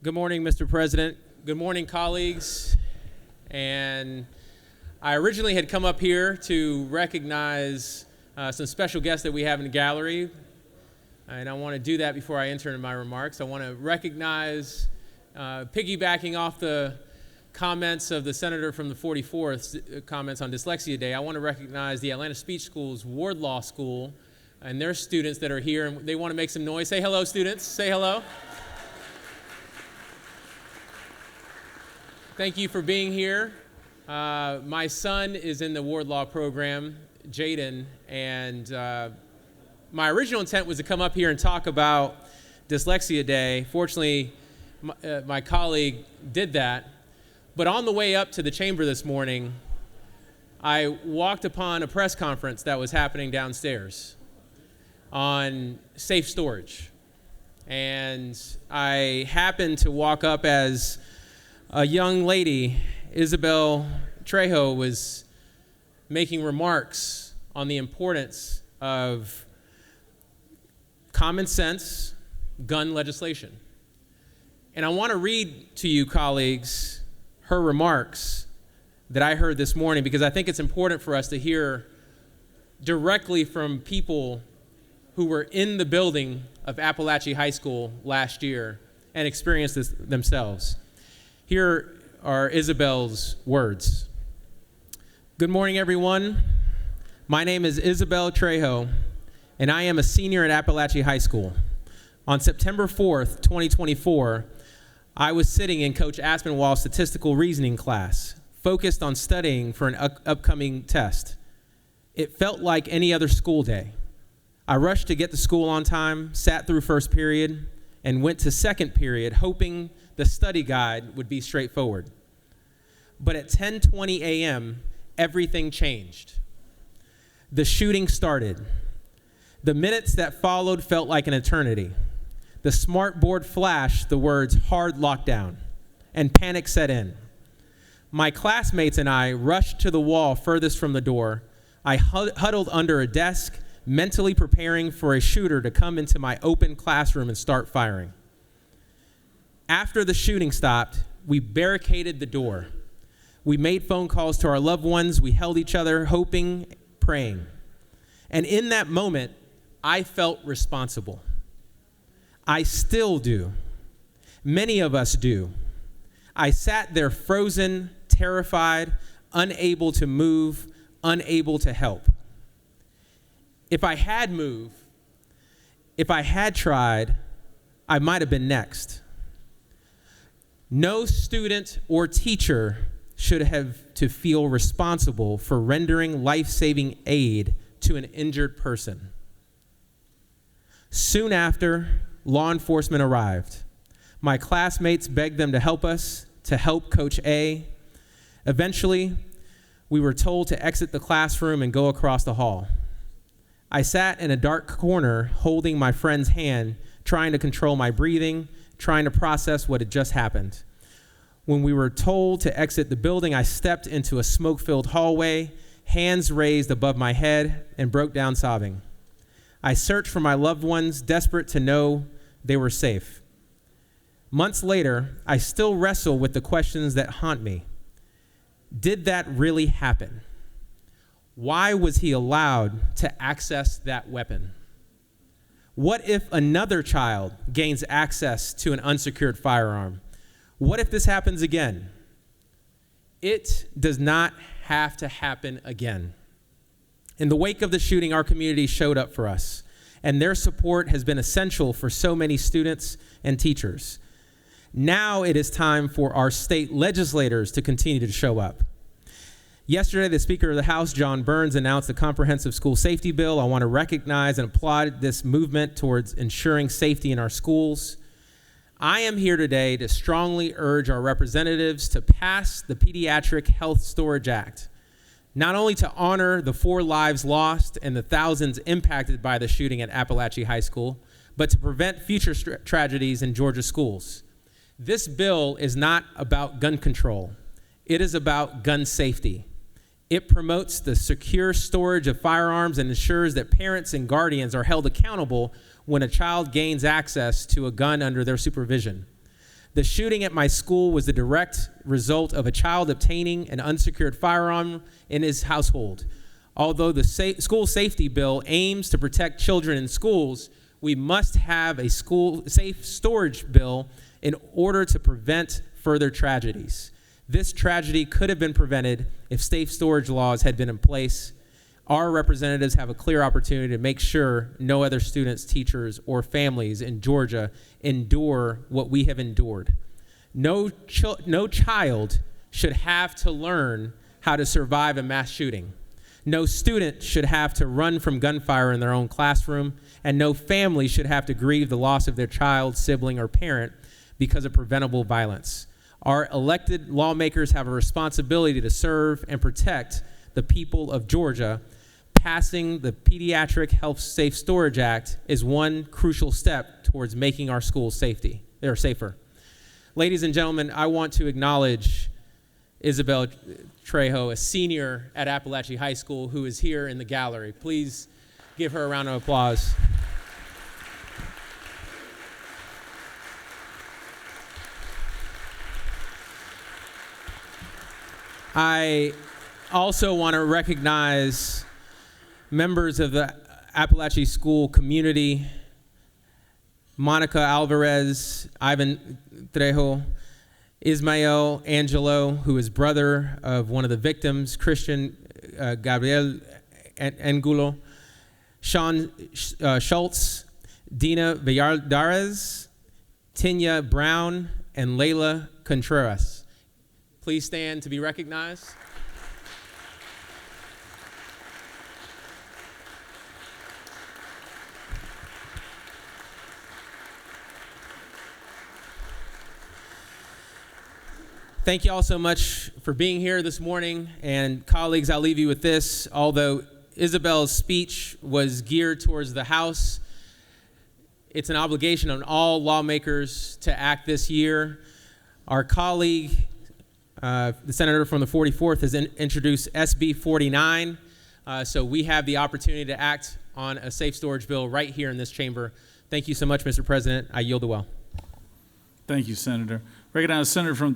Good morning, Mr. President. Good morning, colleagues. And I originally had come up here to recognize some special guests that we have in the gallery. And I want to do that before I enter into my remarks. I want to recognize, piggybacking off the comments of the senator from the 44th, comments on Dyslexia Day, I want to recognize the Atlanta Speech School's Ward Law School and their students that are here. And they want to make some noise. Say hello, students. Say hello. Thank you for being here. My son is in the Ward Law program, Jaden, and my original intent was to come up here and talk about Dyslexia Day. Fortunately, my colleague did that. But on the way up to the chamber this morning, I walked upon a press conference that was happening downstairs on safe storage. And I happened to walk up as a young lady, Isabel, was making remarks on the importance of common sense gun legislation. And I want to read to you, colleagues, her remarks that I heard this morning, because I think it's important for us to hear directly from people who were in the building of Apalachee High School last year and experienced this themselves. Here are Isabel's words. Good morning, everyone. My name is Isabel Trejo, and I am a senior at Apalachee High School. On September 4th, 2024, I was sitting in Coach Aspinwall's statistical reasoning class, focused on studying for an upcoming test. It felt like any other school day. I rushed to get to school on time, sat through first period, and went to second period, hoping the study guide would be straightforward. But at 10:20 a.m., everything changed. The shooting started. The minutes that followed felt like an eternity. The smart board flashed the words "hard lockdown," and panic set in. My classmates and I rushed to the wall furthest from the door. I huddled under a desk, mentally preparing for a shooter to come into my open classroom and start firing. After the shooting stopped, we barricaded the door. We made phone calls to our loved ones. We held each other, hoping, praying. And in that moment, I felt responsible. I still do. Many of us do. I sat there frozen, terrified, unable to move, unable to help. If I had moved, if I had tried, I might have been next. No student or teacher should have to feel responsible for rendering life-saving aid to an injured person. Soon after, law enforcement arrived. My classmates begged them to help us, to help Coach A. Eventually, we were told to exit the classroom and go across the hall. I sat in a dark corner holding my friend's hand, trying to control my breathing, trying to process what had just happened. When we were told to exit the building, I stepped into a smoke-filled hallway, hands raised above my head, and broke down sobbing. I searched for my loved ones, desperate to know they were safe. Months later, I still wrestle with the questions that haunt me. Did that really happen? Why was he allowed to access that weapon? What if another child gains access to an unsecured firearm? What if this happens again? It does not have to happen again. In the wake of the shooting, our community showed up for us, and their support has been essential for so many students and teachers. Now it is time for our state legislators to continue to show up. Yesterday, the Speaker of the House, John Burns, announced the comprehensive school safety bill. I want to recognize and applaud this movement towards ensuring safety in our schools. I am here today to strongly urge our representatives to pass the Pediatric Health Storage Act, not only to honor the 4 lives lost and the thousands impacted by the shooting at Apalachee High School, but to prevent future tragedies in Georgia schools. This bill is not about gun control. It is about gun safety. It promotes the secure storage of firearms and ensures that parents and guardians are held accountable when a child gains access to a gun under their supervision. The shooting at my school was the direct result of a child obtaining an unsecured firearm in his household. Although the school safety bill aims to protect children in schools, we must have a school safe storage bill in order to prevent further tragedies. This tragedy could have been prevented if safe storage laws had been in place. Our representatives have a clear opportunity to make sure no other students, teachers, or families in Georgia endure what we have endured. No child should have to learn how to survive a mass shooting. No student should have to run from gunfire in their own classroom, and no family should have to grieve the loss of their child, sibling, or parent because of preventable violence. Our elected lawmakers have a responsibility to serve and protect the people of Georgia. Passing the Pediatric Health Safe Storage Act is one crucial step towards making our schools safer. Ladies and gentlemen, I want to acknowledge Isabel Trejo, a senior at Apalachee High School, who is here in the gallery. Please give her a round of applause. I also want to recognize members of the Apalachee School community: Monica Alvarez, Ivan Trejo, Ismael Angelo, who is brother of one of the victims, Christian Gabriel Angulo, Sean Schultz, Dina Valladares, Tinya Brown, and Layla Contreras. Please stand to be recognized. Thank you all so much for being here this morning. And colleagues, I'll leave you with this. Although Isabel's speech was geared towards the House, it's an obligation on all lawmakers to act this year. Our colleague, the senator from the 44th, has introduced SB 49. So we have the opportunity to act on a safe storage bill right here in this chamber. Thank you so much, Mr. President. I yield the well. Thank you, Senator. Recognize Senator from